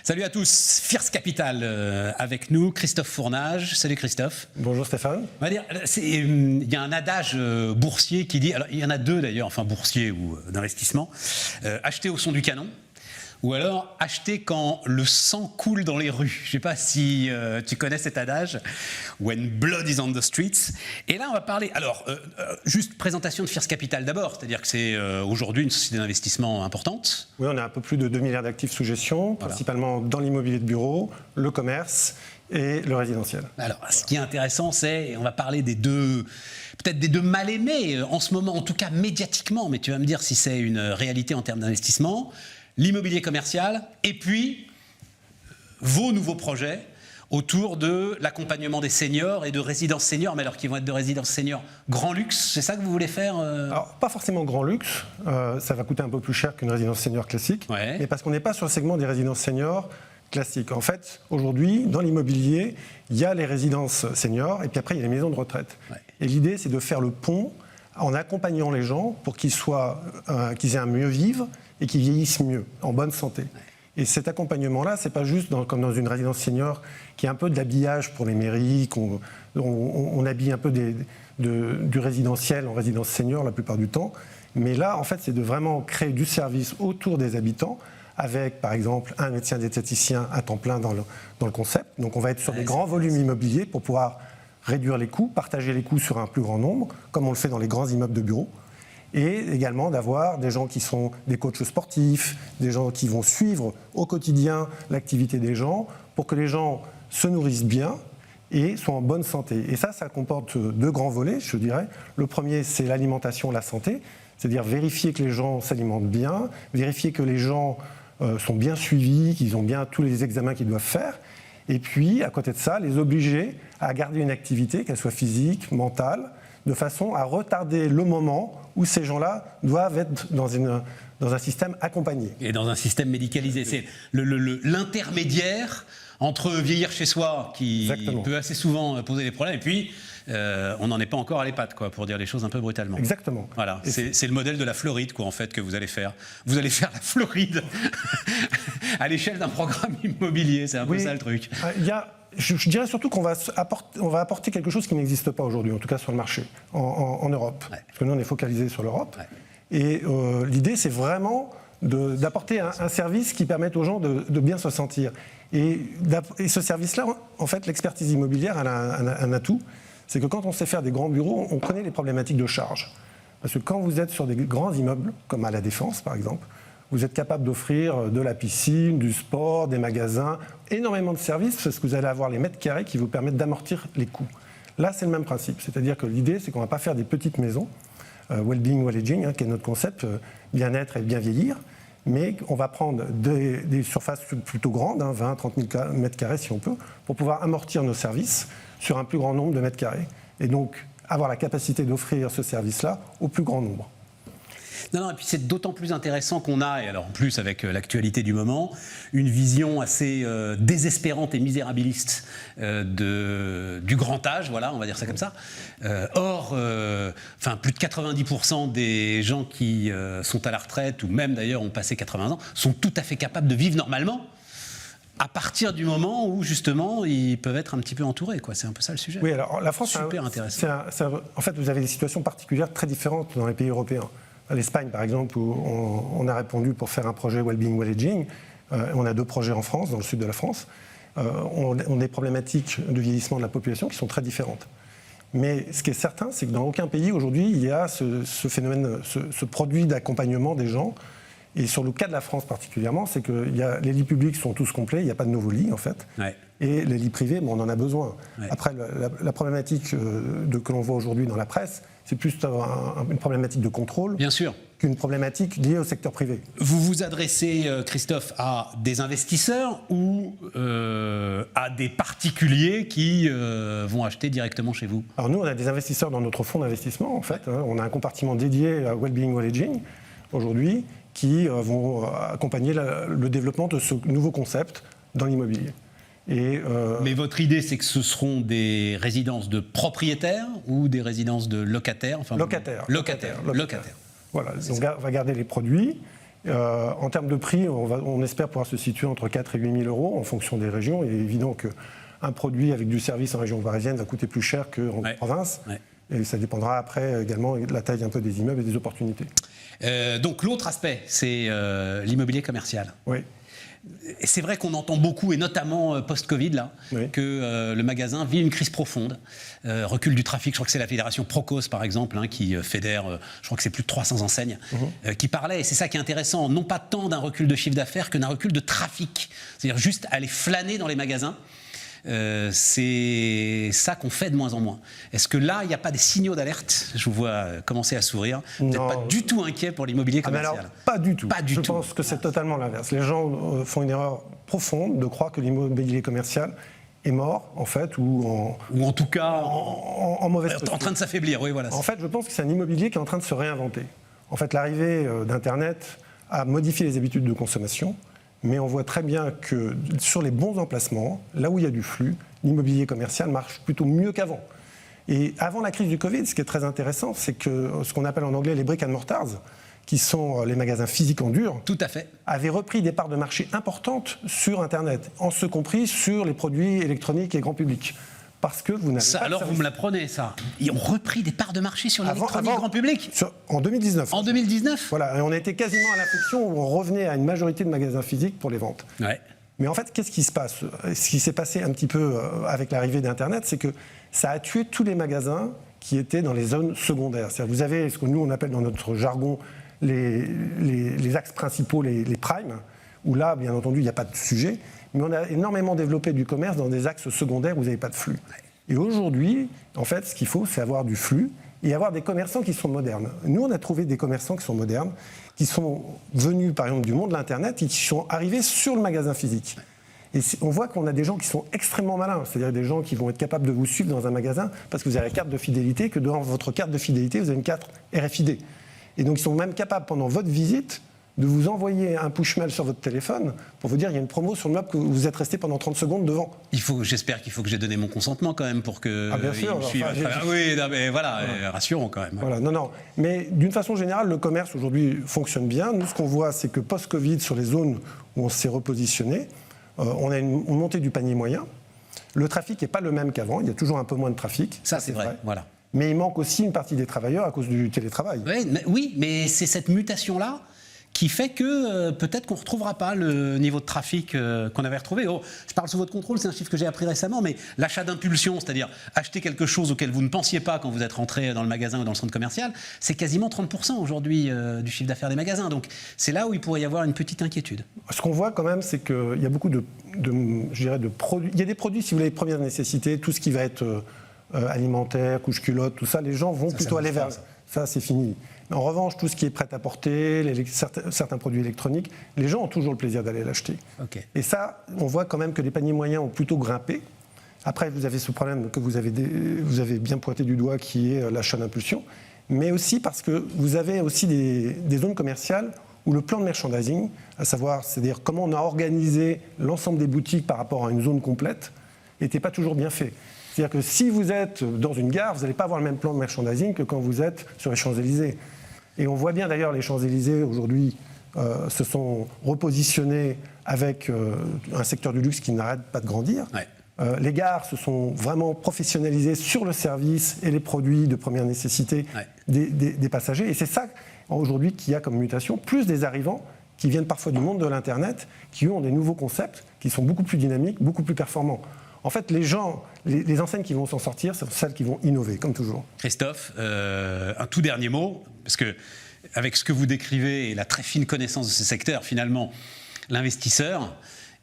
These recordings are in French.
Salut à tous, Fierce Capital avec nous, Christophe Fournage. Salut Christophe. Bonjour Stéphane. On va dire, il y a un adage boursier qui dit, alors il y en a deux d'ailleurs, enfin boursier ou d'investissement, acheter au son du canon. Ou alors acheter quand le sang coule dans les rues. Je ne sais pas si tu connais cet adage. When blood is on the streets. Et là, on va parler. Alors, juste présentation de Fierce Capital d'abord. C'est-à-dire que c'est aujourd'hui une société d'investissement importante. Oui, on a un peu plus de 2 milliards d'actifs sous gestion, principalement dans l'immobilier de bureau, le commerce et le résidentiel. Alors, ce qui est intéressant, c'est, on va parler des deux, peut-être des deux mal aimés en ce moment, en tout cas médiatiquement, mais tu vas me dire si c'est une réalité en termes d'investissement. L'immobilier commercial, et puis vos nouveaux projets autour de l'accompagnement des seniors et de résidences seniors, mais alors qui vont être de résidences seniors grand luxe, c'est ça que vous voulez faire Alors, pas forcément grand luxe, ça va coûter un peu plus cher qu'une résidence senior classique, mais parce qu'on n'est pas sur le segment des résidences seniors classiques. En fait, aujourd'hui, dans l'immobilier, il y a les résidences seniors, et puis après, il y a les maisons de retraite. Et l'idée, c'est de faire le pont en accompagnant les gens pour qu'ils aient un mieux vivre, et qui vieillissent mieux, en bonne santé. Et cet accompagnement-là, c'est pas juste comme dans une résidence senior, qui est un peu de l'habillage pour les mairies, on habille un peu du résidentiel en résidence senior la plupart du temps. Mais là, en fait, c'est de vraiment créer du service autour des habitants, avec, par exemple, un médecin diététicien à temps plein dans le concept. Donc on va être sur des grands volumes immobiliers pour pouvoir réduire les coûts, partager les coûts sur un plus grand nombre, comme on le fait dans les grands immeubles de bureaux. Et également d'avoir des gens qui sont des coachs sportifs, des gens qui vont suivre au quotidien l'activité des gens pour que les gens se nourrissent bien et soient en bonne santé. Et ça comporte deux grands volets, je dirais. Le premier, c'est l'alimentation, la santé, c'est-à-dire vérifier que les gens s'alimentent bien, vérifier que les gens sont bien suivis, qu'ils ont bien tous les examens qu'ils doivent faire. Et puis, à côté de ça, les obliger à garder une activité, qu'elle soit physique, mentale, de façon à retarder le moment où ces gens-là doivent être dans un système accompagné. Et dans un système médicalisé. C'est l'intermédiaire entre vieillir chez soi, qui peut assez souvent poser des problèmes, et puis on n'en est pas encore à l'EHPAD, quoi, pour dire les choses un peu brutalement. Exactement. Voilà, c'est le modèle de la Floride, quoi, en fait, que vous allez faire. Vous allez faire la Floride à l'échelle d'un programme immobilier, c'est un peu ça le truc. Je dirais surtout qu'on va apporter quelque chose qui n'existe pas aujourd'hui, en tout cas sur le marché, en Europe. Parce que nous, on est focalisé sur l'Europe. Et l'idée, c'est vraiment d'apporter un service qui permette aux gens de bien se sentir. Et ce service-là, en fait, l'expertise immobilière, elle a un atout. C'est que quand on sait faire des grands bureaux, on connaît les problématiques de charge. Parce que quand vous êtes sur des grands immeubles, comme à La Défense, par exemple, vous êtes capable d'offrir de la piscine, du sport, des magasins, énormément de services, parce que vous allez avoir les mètres carrés qui vous permettent d'amortir les coûts. Là, c'est le même principe. C'est-à-dire que l'idée, c'est qu'on ne va pas faire des petites maisons, well-being, well-aging, qui est notre concept, bien-être et bien vieillir, mais on va prendre des surfaces plutôt grandes, 20, 30 000 mètres carrés si on peut, pour pouvoir amortir nos services sur un plus grand nombre de mètres carrés. Et donc, avoir la capacité d'offrir ce service-là au plus grand nombre. Non, et puis c'est d'autant plus intéressant qu'on a, et alors en plus avec l'actualité du moment, une vision assez désespérante et misérabiliste du grand âge, voilà, on va dire ça comme ça. Or, plus de 90% des gens qui sont à la retraite, ou même d'ailleurs ont passé 80 ans, sont tout à fait capables de vivre normalement, à partir du moment où, justement, ils peuvent être un petit peu entourés, quoi. C'est un peu ça le sujet. Oui, alors la France, super intéressant. En fait, vous avez des situations particulières très différentes dans les pays européens. L'Espagne, par exemple, où on a répondu pour faire un projet well-being, well-aging. On a 2 projets en France, dans le sud de la France. On a des problématiques de vieillissement de la population qui sont très différentes. Mais ce qui est certain, c'est que dans aucun pays, aujourd'hui, il y a ce phénomène, ce produit d'accompagnement des gens. Et sur le cas de la France particulièrement, c'est que les lits publics sont tous complets, il n'y a pas de nouveaux lits, en fait. Et les lits privés, on en a besoin. Après, la problématique que l'on voit aujourd'hui dans la presse, c'est plus une problématique de contrôle qu'une problématique liée au secteur privé. Vous vous adressez, Christophe, à des investisseurs ou à des particuliers qui vont acheter directement chez vous? Alors nous, on a des investisseurs dans notre fonds d'investissement, en fait. On a un compartiment dédié à Wellbeing Well-aging, aujourd'hui, qui vont accompagner le développement de ce nouveau concept dans l'immobilier. Mais votre idée, c'est que ce seront des résidences de propriétaires ou des résidences de locataires, Locataires. Locataires. Voilà, on va garder les produits En termes de prix, on espère pouvoir se situer entre 4 et 8 000 euros en fonction des régions. Il est évident qu'un produit avec du service en région parisienne va coûter plus cher qu'en province. Ouais. Et ça dépendra après également de la taille un peu des immeubles et des opportunités. Donc l'autre aspect, c'est l'immobilier commercial. Oui. Et c'est vrai qu'on entend beaucoup, et notamment post-Covid, là, que le magasin vit une crise profonde. Recul du trafic, je crois que c'est la fédération Procos, par exemple, qui fédère, je crois que c'est plus de 300 enseignes, qui parlait, et c'est ça qui est intéressant, non pas tant d'un recul de chiffre d'affaires que d'un recul de trafic. C'est-à-dire juste aller flâner dans les magasins. C'est ça qu'on fait de moins en moins. Est-ce que là, il n'y a pas des signaux d'alerte? Je vous vois commencer à sourire. Vous n'êtes pas du tout inquiet pour l'immobilier commercial? Alors, pas du tout. Je pense que c'est totalement l'inverse. Les gens font une erreur profonde de croire que l'immobilier commercial est mort, en fait, ou en tout cas en mauvaise en train de s'affaiblir. Oui, voilà. En fait, je pense que c'est un immobilier qui est en train de se réinventer. En fait, l'arrivée d'Internet a modifié les habitudes de consommation. Mais on voit très bien que sur les bons emplacements, là où il y a du flux, l'immobilier commercial marche plutôt mieux qu'avant. Et avant la crise du Covid, ce qui est très intéressant, c'est que ce qu'on appelle en anglais les brick and mortars, qui sont les magasins physiques en dur, tout à fait, avaient repris des parts de marché importantes sur Internet, en ce compris sur les produits électroniques et grand public. Parce que vous n'avez ça, pas alors vous me l'apprenez, ça. Ils ont repris des parts de marché sur l'électronique grand public en 2019. En 2019 Voilà, et on était quasiment à l'inflexion où on revenait à une majorité de magasins physiques pour les ventes. Ouais. Mais en fait, qu'est-ce qui se passe? Ce qui s'est passé un petit peu avec l'arrivée d'Internet, c'est que ça a tué tous les magasins qui étaient dans les zones secondaires. C'est-à-dire, vous avez ce que nous, on appelle dans notre jargon les axes principaux, les primes, où là, bien entendu, il n'y a pas de sujet. Mais on a énormément développé du commerce dans des axes secondaires où vous n'avez pas de flux. Et aujourd'hui, en fait, ce qu'il faut, c'est avoir du flux et avoir des commerçants qui sont modernes. Nous, on a trouvé des commerçants qui sont modernes, qui sont venus, par exemple, du monde de l'Internet et qui sont arrivés sur le magasin physique. Et on voit qu'on a des gens qui sont extrêmement malins, c'est-à-dire des gens qui vont être capables de vous suivre dans un magasin parce que vous avez la carte de fidélité, que dans votre carte de fidélité, vous avez une carte RFID. Et donc, ils sont même capables, pendant votre visite, de vous envoyer un push-mail sur votre téléphone pour vous dire qu'il y a une promo sur le meuble que vous êtes resté pendant 30 secondes devant. J'espère qu'il faut que j'ai donné mon consentement quand même pour que bien sûr, me suivent. Oui, non, mais voilà, rassurons quand même. Voilà, non. Mais d'une façon générale, le commerce aujourd'hui fonctionne bien. Nous, ce qu'on voit, c'est que post-Covid, sur les zones où on s'est repositionné, on a une montée du panier moyen. Le trafic n'est pas le même qu'avant. Il y a toujours un peu moins de trafic. Ça, c'est vrai. Voilà. Mais il manque aussi une partie des travailleurs à cause du télétravail. Oui, mais c'est cette mutation-là qui fait que peut-être qu'on ne retrouvera pas le niveau de trafic qu'on avait retrouvé. Je parle sous votre contrôle, c'est un chiffre que j'ai appris récemment, mais l'achat d'impulsion, c'est-à-dire acheter quelque chose auquel vous ne pensiez pas quand vous êtes rentré dans le magasin ou dans le centre commercial, c'est quasiment 30% aujourd'hui du chiffre d'affaires des magasins. Donc c'est là où il pourrait y avoir une petite inquiétude. Ce qu'on voit quand même, c'est qu'il y a beaucoup de produits. Il y a des produits, si vous voulez, de première nécessité, tout ce qui va être alimentaire, couche-culotte, tout ça, les gens vont plutôt aller vers ça, c'est fini. En revanche, tout ce qui est prêt-à-porter, certains produits électroniques, les gens ont toujours le plaisir d'aller l'acheter. Okay. Et ça, on voit quand même que les paniers moyens ont plutôt grimpé. Après, vous avez ce problème que vous avez bien pointé du doigt, qui est l'achat d'impulsion, mais aussi parce que vous avez aussi des zones commerciales où le plan de merchandising, à savoir, c'est-à-dire comment on a organisé l'ensemble des boutiques par rapport à une zone complète, n'était pas toujours bien fait. C'est-à-dire que si vous êtes dans une gare, vous n'allez pas avoir le même plan de merchandising que quand vous êtes sur les Champs-Élysées. Et on voit bien d'ailleurs les Champs-Élysées aujourd'hui se sont repositionnés avec un secteur du luxe qui n'arrête pas de grandir. Ouais. Les gares se sont vraiment professionnalisées sur le service et les produits de première nécessité des passagers. Et c'est ça aujourd'hui qu'il y a comme mutation, plus des arrivants qui viennent parfois du monde de l'Internet, qui ont des nouveaux concepts, qui sont beaucoup plus dynamiques, beaucoup plus performants. En fait, les enseignes qui vont s'en sortir, c'est celles qui vont innover, comme toujours. Christophe, un tout dernier mot, parce que avec ce que vous décrivez et la très fine connaissance de ce secteur, finalement, l'investisseur,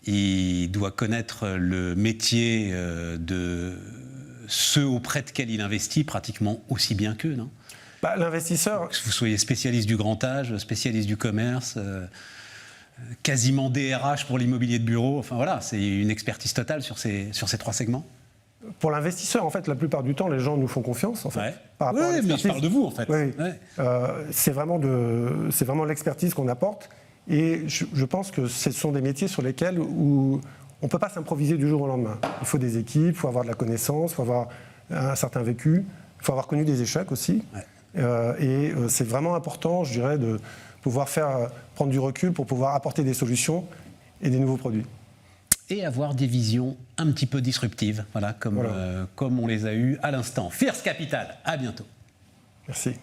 il doit connaître le métier de ceux auprès de quels il investit pratiquement aussi bien qu'eux, non ? L'investisseur... Que vous soyez spécialiste du grand âge, spécialiste du commerce... quasiment DRH pour l'immobilier de bureau. Enfin voilà, c'est une expertise totale sur ces trois segments. Pour l'investisseur, en fait, la plupart du temps, les gens nous font confiance. En fait, par rapport à mais je parle de vous, en fait. Oui. C'est vraiment l'expertise qu'on apporte. Et je pense que ce sont des métiers sur lesquels on ne peut pas s'improviser du jour au lendemain. Il faut des équipes, il faut avoir de la connaissance, il faut avoir un certain vécu, il faut avoir connu des échecs aussi. Ouais. Et c'est vraiment important, je dirais, pouvoir prendre du recul pour pouvoir apporter des solutions et des nouveaux produits. Et avoir des visions un petit peu disruptives, voilà, comme on les a eues à l'instant. Fierce Capital, à bientôt. Merci.